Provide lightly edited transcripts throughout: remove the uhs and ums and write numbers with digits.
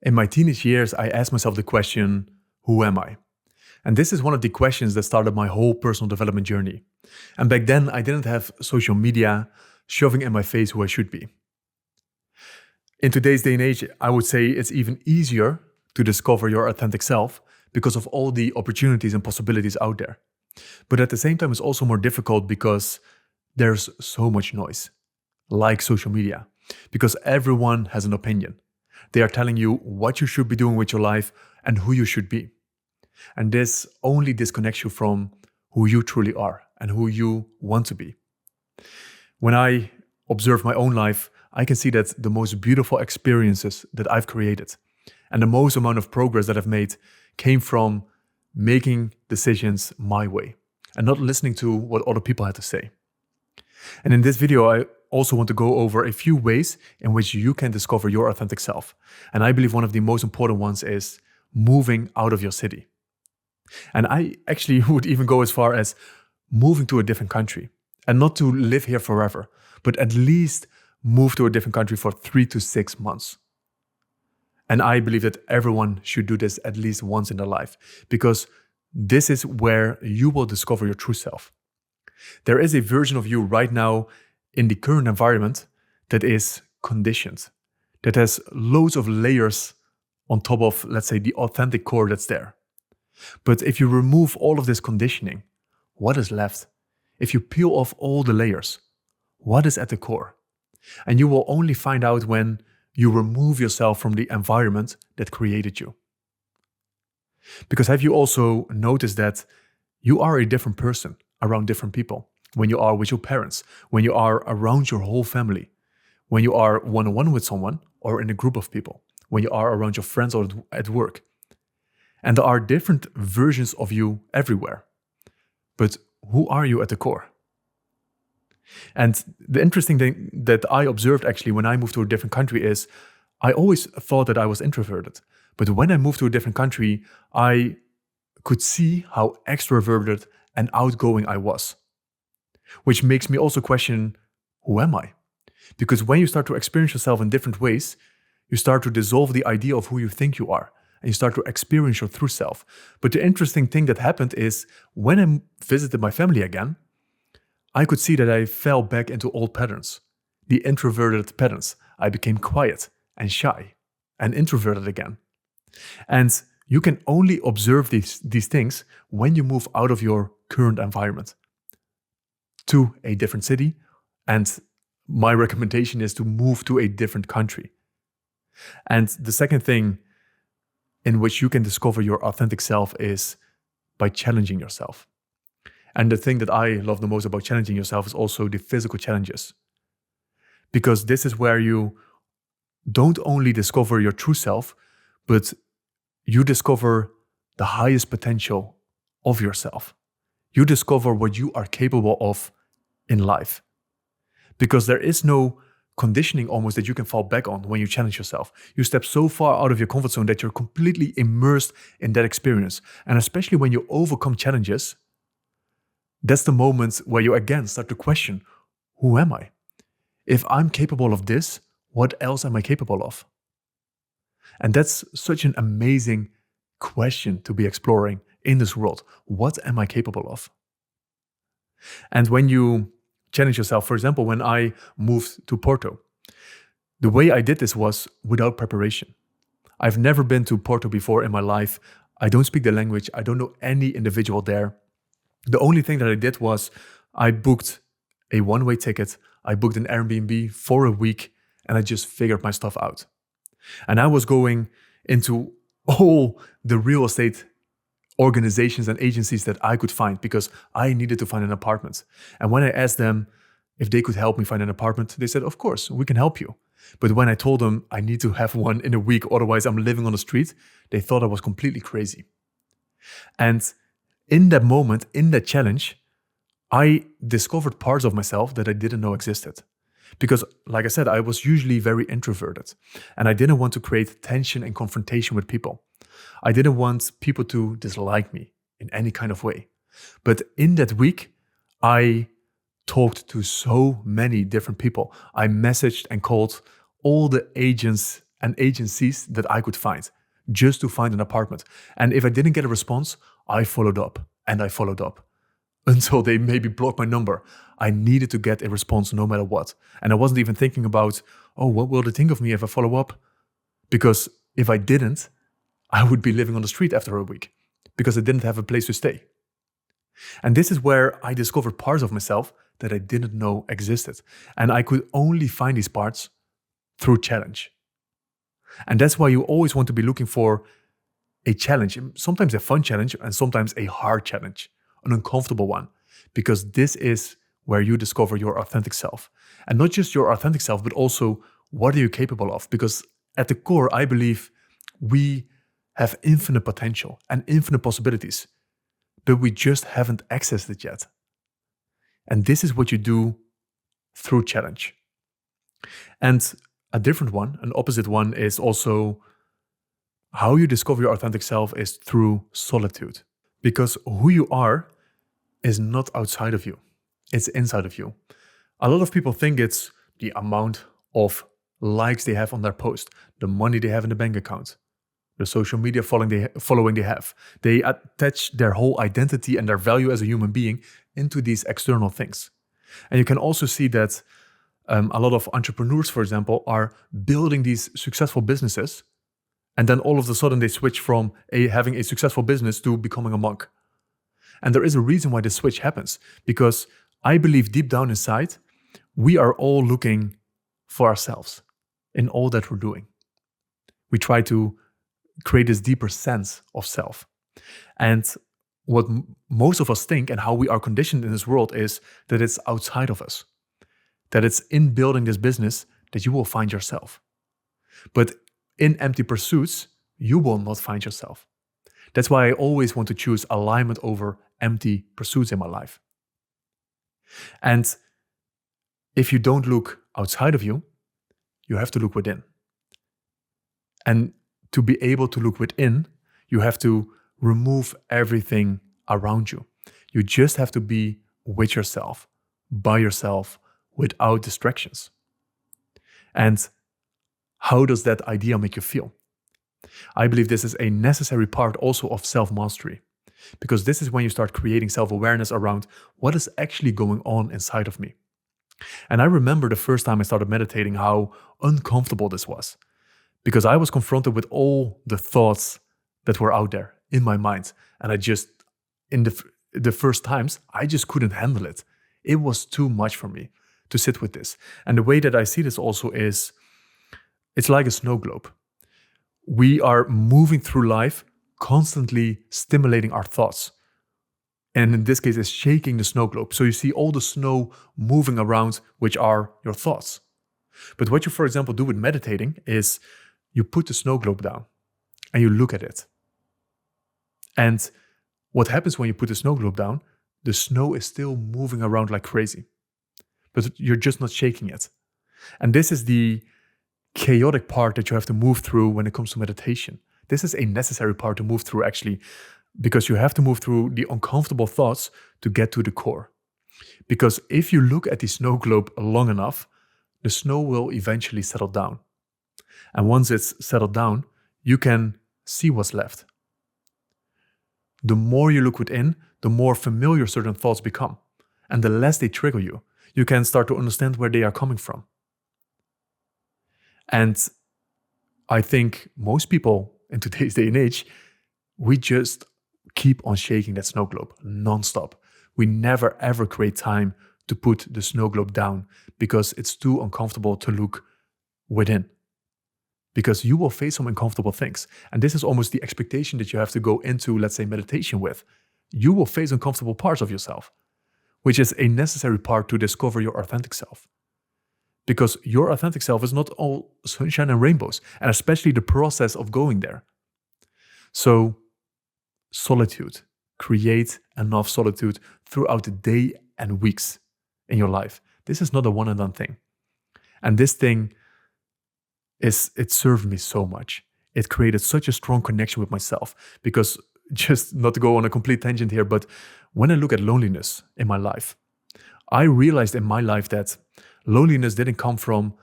In my teenage years, I asked myself the question, who am I? And this is one of the questions that started my whole personal development journey. And back then, I didn't have social media shoving in my face who I should be. In today's day and age, I would say it's even easier to discover your authentic self because of all the opportunities and possibilities out there. But at the same time, it's also more difficult because there's so much noise, like social media, because everyone has an opinion. They are telling you what you should be doing with your life and who you should be. And this only disconnects you from who you truly are and who you want to be. When I observe my own life, I can see that the most beautiful experiences that I've created and the most amount of progress that I've made came from making decisions my way and not listening to what other people had to say. And in this video, I also want to go over a few ways in which you can discover your authentic self. And I believe one of the most important ones is moving out of your city. And I actually would even go as far as moving to a different country, and not to live here forever, but at least move to a different country for 3 to 6 months. And I believe that everyone should do this at least once in their life, because this is where you will discover your true self. There is a version of you right now in the current environment that is conditioned, that has loads of layers on top of, let's say, the authentic core that's there. But if you remove all of this conditioning, what is left? If you peel off all the layers, what is at the core? And you will only find out when you remove yourself from the environment that created you. Because have you also noticed that you are a different person around different people? When you are with your parents, when you are around your whole family, when you are one-on-one with someone or in a group of people, when you are around your friends or at work. And there are different versions of you everywhere. But who are you at the core? And the interesting thing that I observed actually when I moved to a different country is I always thought that I was introverted. But when I moved to a different country, I could see how extroverted and outgoing I was. Which makes me also question, who am I? Because when you start to experience yourself in different ways, you start to dissolve the idea of who you think you are. And you start to experience your true self. But the interesting thing that happened is when I visited my family again, I could see that I fell back into old patterns, the introverted patterns. I became quiet and shy and introverted again. And you can only observe these things when you move out of your current environment to a different city. And my recommendation is to move to a different country. And the second thing in which you can discover your authentic self is by challenging yourself. And the thing that I love the most about challenging yourself is also the physical challenges. Because this is where you don't only discover your true self, but you discover the highest potential of yourself. You discover what you are capable of in life. Because there is no conditioning almost that you can fall back on when you challenge yourself. You step so far out of your comfort zone that you're completely immersed in that experience. And especially when you overcome challenges, that's the moment where you again start to question, who am I? If I'm capable of this, what else am I capable of? And that's such an amazing question to be exploring in this world. What am I capable of? And when you challenge yourself, for example, when I moved to Porto, the way I did this was without preparation. I've never been to Porto before in my life. I don't speak the language. I don't know any individual there. The only thing that I did was I booked a one-way ticket. I booked an Airbnb for a week and I just figured my stuff out. And I was going into all the real estate organizations and agencies that I could find because I needed to find an apartment. And when I asked them if they could help me find an apartment, they said, of course, we can help you. But when I told them I need to have one in a week, otherwise I'm living on the street, they thought I was completely crazy. And in that moment, in that challenge, I discovered parts of myself that I didn't know existed. Because, like I said, I was usually very introverted and I didn't want to create tension and confrontation with people. I didn't want people to dislike me in any kind of way. But in that week, I talked to so many different people. I messaged and called all the agents and agencies that I could find just to find an apartment. And if I didn't get a response, I followed up and I followed up until they maybe blocked my number. I needed to get a response no matter what. And I wasn't even thinking about, oh, what will they think of me if I follow up? Because if I didn't, I would be living on the street after a week because I didn't have a place to stay. And this is where I discovered parts of myself that I didn't know existed. And I could only find these parts through challenge. And that's why you always want to be looking for a challenge, sometimes a fun challenge and sometimes a hard challenge, an uncomfortable one, because this is where you discover your authentic self. And not just your authentic self, but also what are you capable of? Because at the core, I believe we have infinite potential and infinite possibilities, but we just haven't accessed it yet. And this is what you do through challenge. And a different one, an opposite one, is also how you discover your authentic self is through solitude. Because who you are is not outside of you, it's inside of you. A lot of people think it's the amount of likes they have on their post, the money they have in the bank account, the social media following they have. They attach their whole identity and their value as a human being into these external things. And you can also see that a lot of entrepreneurs, for example, are building these successful businesses, and then all of a sudden they switch from having a successful business to becoming a monk. And there is a reason why this switch happens, because I believe deep down inside, we are all looking for ourselves in all that we're doing. We try to create this deeper sense of self. And what most of us think and how we are conditioned in this world is that it's outside of us, that it's in building this business that you will find yourself. But in empty pursuits, you will not find yourself. That's why I always want to choose alignment over empty pursuits in my life. And if you don't look outside of you, you have to look within. And to be able to look within, you have to remove everything around you. You just have to be with yourself, by yourself, without distractions. And how does that idea make you feel? I believe this is a necessary part also of self-mastery, because this is when you start creating self-awareness around what is actually going on inside of me. And I remember the first time I started meditating, how uncomfortable this was, because I was confronted with all the thoughts that were out there in my mind. And I just, in the first times, I just couldn't handle it. It was too much for me to sit with this. And the way that I see this also is, it's like a snow globe. We are moving through life, constantly stimulating our thoughts. And in this case, it's shaking the snow globe. So you see all the snow moving around, which are your thoughts. But what you, for example, do with meditating is you put the snow globe down and you look at it. And what happens when you put the snow globe down? The snow is still moving around like crazy, but you're just not shaking it. And this is the chaotic part that you have to move through when it comes to meditation. This is a necessary part to move through, actually, because you have to move through the uncomfortable thoughts to get to the core. Because if you look at the snow globe long enough, the snow will eventually settle down. And once it's settled down, you can see what's left. The more you look within, the more familiar certain thoughts become. And the less they trigger you, you can start to understand where they are coming from. And I think most people in today's day and age, we just keep on shaking that snow globe nonstop. We never ever create time to put the snow globe down because it's too uncomfortable to look within. Because you will face some uncomfortable things. And this is almost the expectation that you have to go into, let's say, meditation with. You will face uncomfortable parts of yourself, which is a necessary part to discover your authentic self. Because your authentic self is not all sunshine and rainbows, and especially the process of going there. So, solitude. Create enough solitude throughout the day and weeks in your life. This is not a one and done thing. And this thing it served me so much. It created such a strong connection with myself, because just not to go on a complete tangent here, but when I look at loneliness in my life, I realized in my life that loneliness didn't come from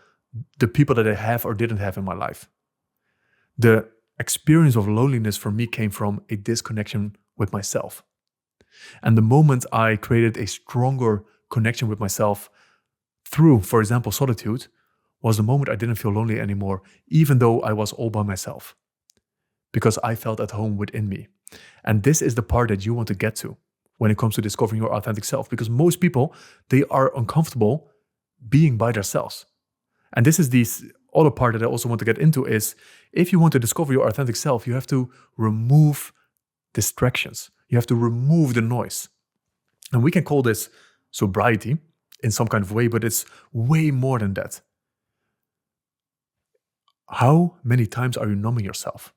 the people that I have or didn't have in my life. The experience of loneliness for me came from a disconnection with myself. And the moment I created a stronger connection with myself through, for example, solitude, was the moment I didn't feel lonely anymore, even though I was all by myself, because I felt at home within me. And this is the part that you want to get to when it comes to discovering your authentic self, because most people, they are uncomfortable being by themselves. And this is the other part that I also want to get into is, if you want to discover your authentic self, you have to remove distractions. You have to remove the noise. And we can call this sobriety in some kind of way, but it's way more than that. How many times are you numbing yourself?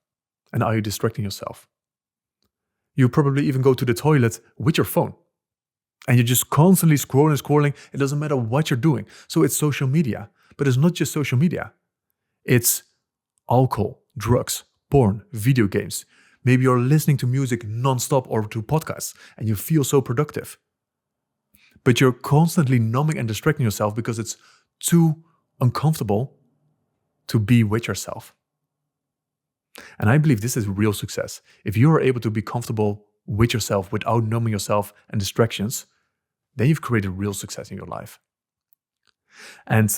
And are you distracting yourself? You probably even go to the toilet with your phone. And you're just constantly scrolling. It doesn't matter what you're doing. So it's social media. But it's not just social media. It's alcohol, drugs, porn, video games. Maybe you're listening to music nonstop or to podcasts and you feel so productive. But you're constantly numbing and distracting yourself because it's too uncomfortable to be with yourself. And I believe this is real success. If you are able to be comfortable with yourself without numbing yourself and distractions, then you've created real success in your life. And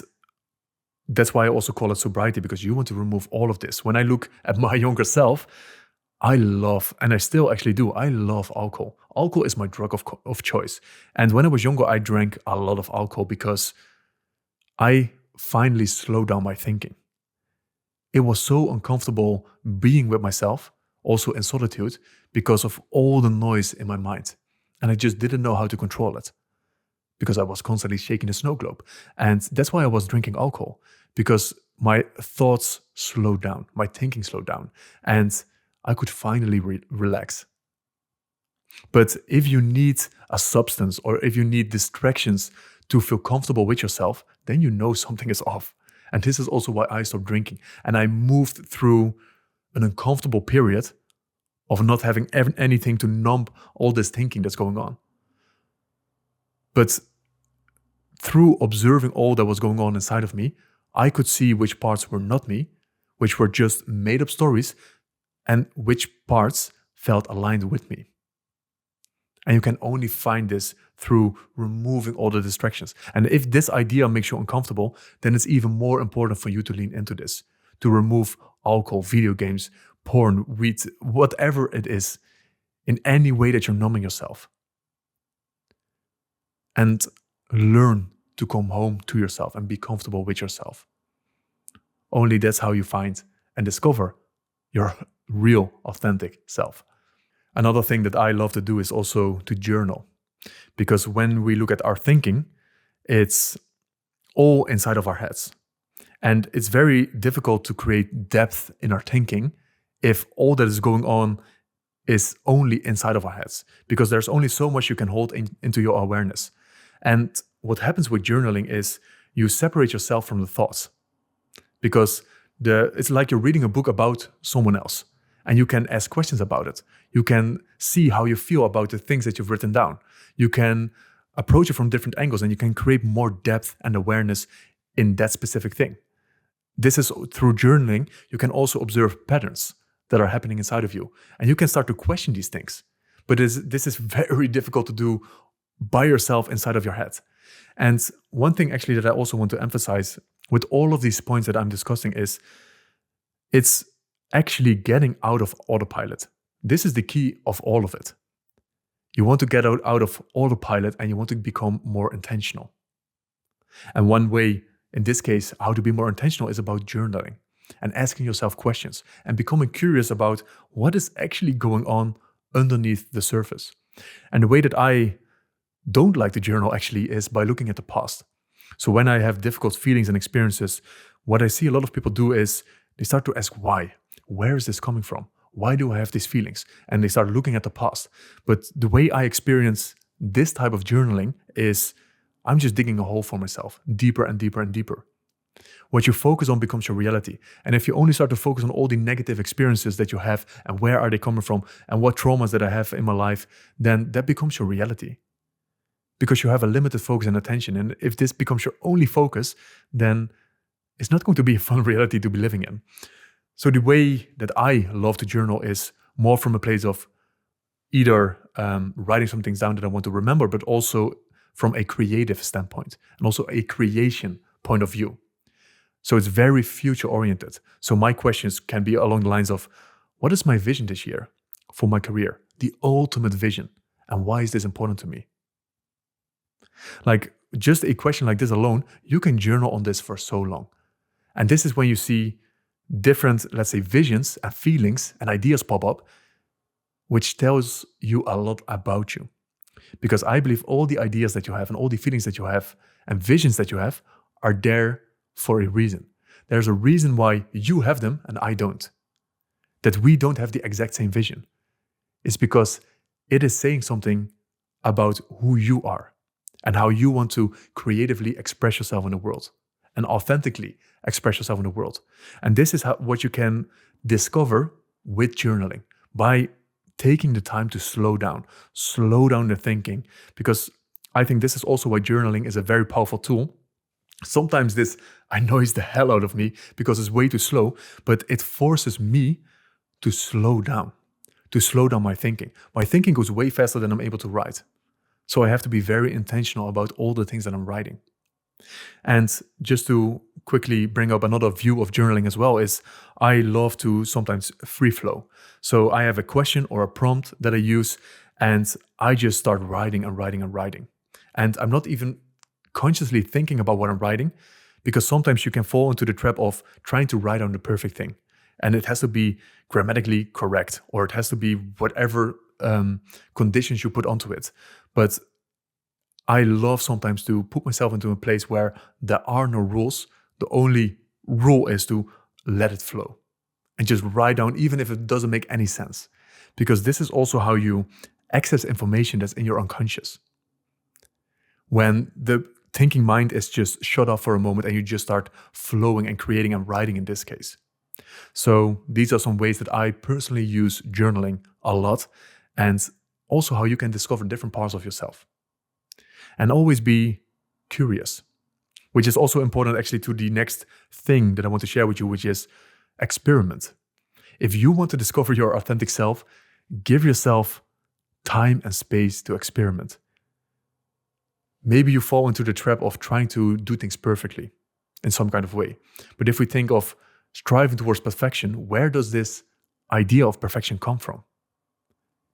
that's why I also call it sobriety, because you want to remove all of this. When I look at my younger self, I love, and I still actually do, I love alcohol. Alcohol is my drug of choice. And when I was younger, I drank a lot of alcohol because I finally slowed down my thinking. It was so uncomfortable being with myself, also in solitude, because of all the noise in my mind. And I just didn't know how to control it, because I was constantly shaking the snow globe. And that's why I was drinking alcohol, because my thoughts slowed down, my thinking slowed down, and I could finally relax. But if you need a substance or if you need distractions to feel comfortable with yourself, then you know something is off. And this is also why I stopped drinking. And I moved through an uncomfortable period of not having anything to numb all this thinking that's going on. But through observing all that was going on inside of me, I could see which parts were not me, which were just made up stories, and which parts felt aligned with me. And you can only find this through removing all the distractions. And if this idea makes you uncomfortable, then it's even more important for you to lean into this, to remove alcohol, video games, porn, weed, whatever it is, in any way that you're numbing yourself. And learn to come home to yourself and be comfortable with yourself. Only that's how you find and discover your real, authentic self. Another thing that I love to do is also to journal. Because when we look at our thinking, it's all inside of our heads. And it's very difficult to create depth in our thinking if all that is going on is only inside of our heads. Because there's only so much you can hold into your awareness. And what happens with journaling is you separate yourself from the thoughts. Because it's like you're reading a book about someone else. And you can ask questions about it. You can see how you feel about the things that you've written down. You can approach it from different angles and you can create more depth and awareness in that specific thing. This is through journaling, you can also observe patterns that are happening inside of you. And you can start to question these things. But this is very difficult to do by yourself inside of your head. And one thing actually that I also want to emphasize with all of these points that I'm discussing is it's actually getting out of autopilot. This is the key of all of it. You want to get out of autopilot and you want to become more intentional. And one way, in this case, how to be more intentional is about journaling and asking yourself questions and becoming curious about what is actually going on underneath the surface. And the way that I don't like to journal actually is by looking at the past. So when I have difficult feelings and experiences, what I see a lot of people do is they start to ask why. Where is this coming from? Why do I have these feelings? And they start looking at the past. But the way I experience this type of journaling is I'm just digging a hole for myself, deeper and deeper and deeper. What you focus on becomes your reality. And if you only start to focus on all the negative experiences that you have and where are they coming from and what traumas that I have in my life, then that becomes your reality. Because you have a limited focus and attention. And if this becomes your only focus, then it's not going to be a fun reality to be living in. So the way that I love to journal is more from a place of either writing some things down that I want to remember, but also from a creative standpoint and also a creation point of view. So it's very future oriented. So my questions can be along the lines of, what is my vision this year for my career? The ultimate vision. And why is this important to me? Like just a question like this alone, you can journal on this for so long. And this is when you see different, let's say, visions and feelings and ideas pop up, which tells you a lot about you. Because I believe all the ideas that you have and all the feelings that you have and visions that you have are there for a reason. There's a reason why you have them and I don't. That we don't have the exact same vision. It's because it is saying something about who you are and how you want to creatively express yourself in the world and authentically express yourself in the world. And this is what you can discover with journaling by taking the time to slow down the thinking, because I think this is also why journaling is a very powerful tool. Sometimes this annoys the hell out of me because it's way too slow, but it forces me to slow down my thinking. My thinking goes way faster than I'm able to write. So I have to be very intentional about all the things that I'm writing. And just to quickly bring up another view of journaling as well is I love to sometimes free flow. So I have a question or a prompt that I use and I just start writing and writing and writing. And I'm not even consciously thinking about what I'm writing, because sometimes you can fall into the trap of trying to write down the perfect thing. And it has to be grammatically correct, or it has to be whatever conditions you put onto it. But I love sometimes to put myself into a place where there are no rules. The only rule is to let it flow and just write down, even if it doesn't make any sense. Because this is also how you access information that's in your unconscious. When the thinking mind is just shut off for a moment and you just start flowing and creating and writing in this case. So these are some ways that I personally use journaling a lot, and also how you can discover different parts of yourself. And always be curious, which is also important actually to the next thing that I want to share with you, which is experiment. If you want to discover your authentic self, give yourself time and space to experiment. Maybe you fall into the trap of trying to do things perfectly in some kind of way. But if we think of striving towards perfection, where does this idea of perfection come from?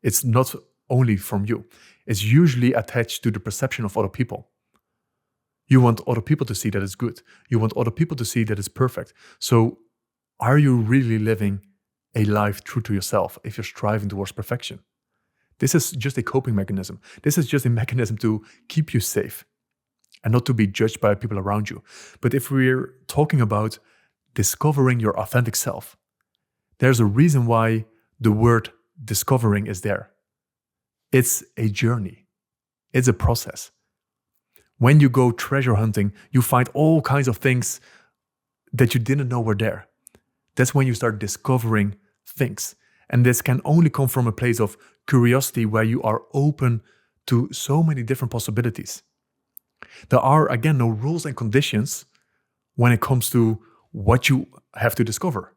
It's not only from you. It's usually attached to the perception of other people. You want other people to see that it's good. You want other people to see that it's perfect. So are you really living a life true to yourself if you're striving towards perfection? This is just a coping mechanism. This is just a mechanism to keep you safe and not to be judged by people around you. But if we're talking about discovering your authentic self, there's a reason why the word discovering is there. It's a journey. It's a process. When you go treasure hunting, you find all kinds of things that you didn't know were there. That's when you start discovering things. And this can only come from a place of curiosity where you are open to so many different possibilities. There are, again, no rules and conditions when it comes to what you have to discover.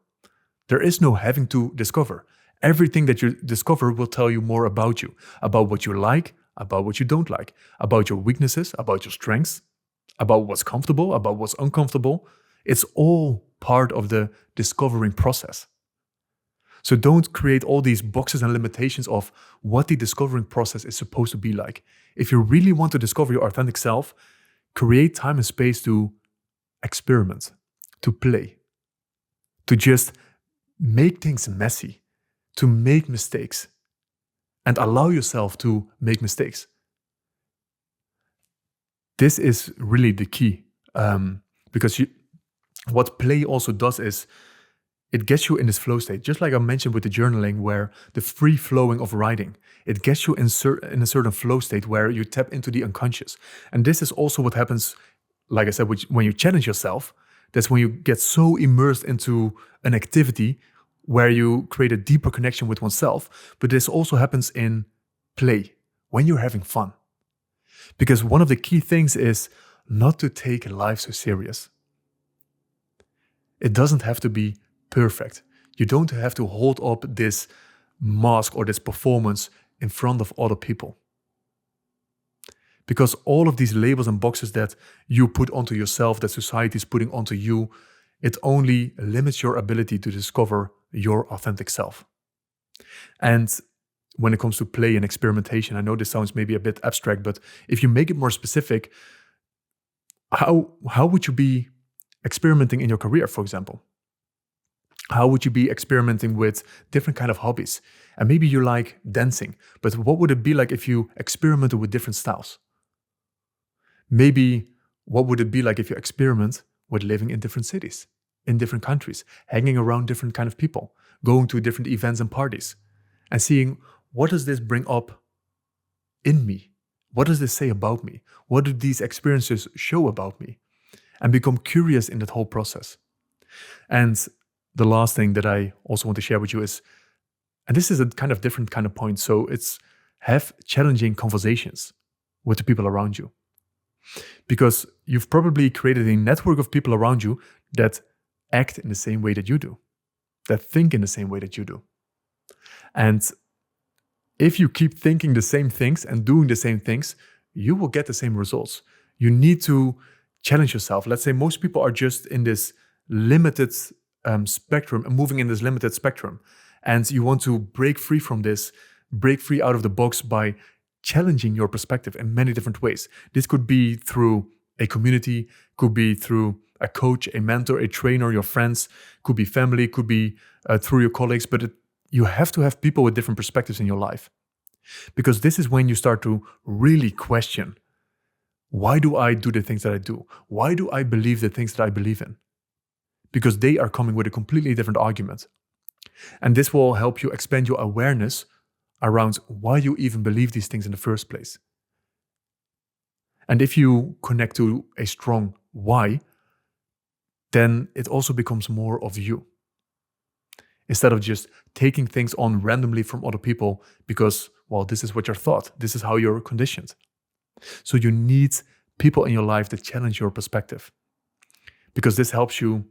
There is no having to discover. Everything that you discover will tell you more about you, about what you like, about what you don't like, about your weaknesses, about your strengths, about what's comfortable, about what's uncomfortable. It's all part of the discovering process. So don't create all these boxes and limitations of what the discovering process is supposed to be like. If you really want to discover your authentic self, create time and space to experiment, to play, to just make things messy, to make mistakes, and allow yourself to make mistakes. This is really the key, because what play also does is it gets you in this flow state, just like I mentioned with the journaling, where the free flowing of writing, it gets you in a certain flow state where you tap into the unconscious. And this is also what happens, like I said, when you challenge yourself. That's when you get so immersed into an activity where you create a deeper connection with oneself. But this also happens in play, when you're having fun. Because one of the key things is not to take life so serious. It doesn't have to be perfect. You don't have to hold up this mask or this performance in front of other people. Because all of these labels and boxes that you put onto yourself, that society is putting onto you, it only limits your ability to discover your authentic self. And when it comes to play and experimentation, I know this sounds maybe a bit abstract, but if you make it more specific, how would you be experimenting in your career, for example? How would you be experimenting with different kind of hobbies? And maybe you like dancing, but what would it be like if you experimented with different styles? Maybe what would it be like if you experiment with living in different cities, in different countries, hanging around different kind of people, going to different events and parties, and seeing what does this bring up in me? What does this say about me? What do these experiences show about me? And become curious in that whole process. And the last thing that I also want to share with you is, and this is a kind of different kind of point, so it's have challenging conversations with the people around you. Because you've probably created a network of people around you that act in the same way that you do, that think in the same way that you do. And if you keep thinking the same things and doing the same things, you will get the same results. You need to challenge yourself. Let's say most people are just in this limited spectrum and moving in this limited spectrum. And you want to break free from this, break free out of the box by challenging your perspective in many different ways. This could be through a community, could be through a coach, a mentor, a trainer, your friends, could be family, could be through your colleagues, but you have to have people with different perspectives in your life. Because this is when you start to really question, why do I do the things that I do? Why do I believe the things that I believe in? Because they are coming with a completely different argument. And this will help you expand your awareness around why you even believe these things in the first place. And if you connect to a strong why, then it also becomes more of you. Instead of just taking things on randomly from other people because, well, this is what you're taught, this is how you're conditioned. So you need people in your life that challenge your perspective. Because this helps you,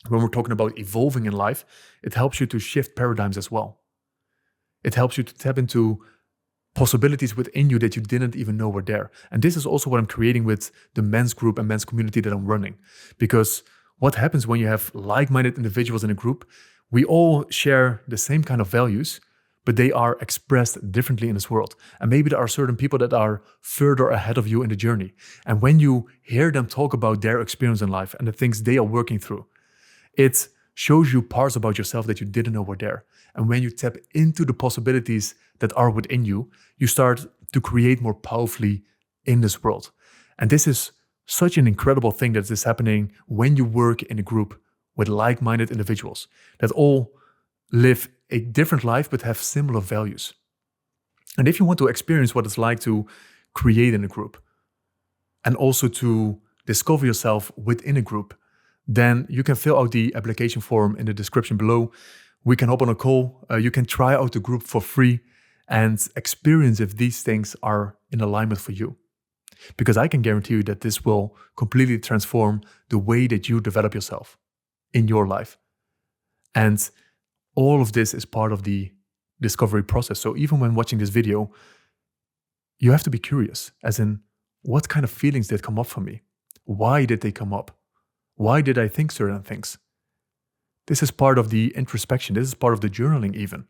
when we're talking about evolving in life, it helps you to shift paradigms as well. It helps you to tap into possibilities within you that you didn't even know were there. And this is also what I'm creating with the men's group and men's community that I'm running. Because what happens when you have like-minded individuals in a group, we all share the same kind of values, but they are expressed differently in this world. And maybe there are certain people that are further ahead of you in the journey. And when you hear them talk about their experience in life and the things they are working through, it shows you parts about yourself that you didn't know were there. And when you tap into the possibilities that are within you, you start to create more powerfully in this world. And this is such an incredible thing that is happening when you work in a group with like-minded individuals that all live a different life but have similar values. And if you want to experience what it's like to create in a group and also to discover yourself within a group, then you can fill out the application form in the description below. We can hop on a call. You can try out the group for free and experience if these things are in alignment for you. Because I can guarantee you that this will completely transform the way that you develop yourself in your life. And all of this is part of the discovery process. So even when watching this video, you have to be curious, as in, what kind of feelings did come up for me? Why did they come up? Why did I think certain things? This is part of the introspection. This is part of the journaling even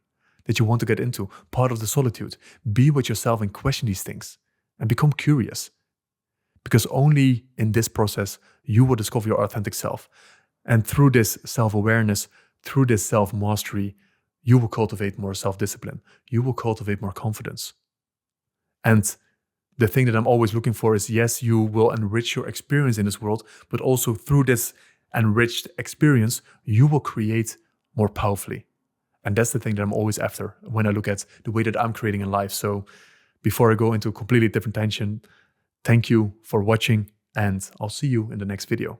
that you want to get into, part of the solitude. Be with yourself and question these things and become curious. Because only in this process, you will discover your authentic self. And through this self-awareness, through this self-mastery, you will cultivate more self-discipline. You will cultivate more confidence. And the thing that I'm always looking for is, yes, you will enrich your experience in this world, but also through this enriched experience, you will create more powerfully. And that's the thing that I'm always after when I look at the way that I'm creating in life. So before I go into a completely different tangent, thank you for watching, and I'll see you in the next video.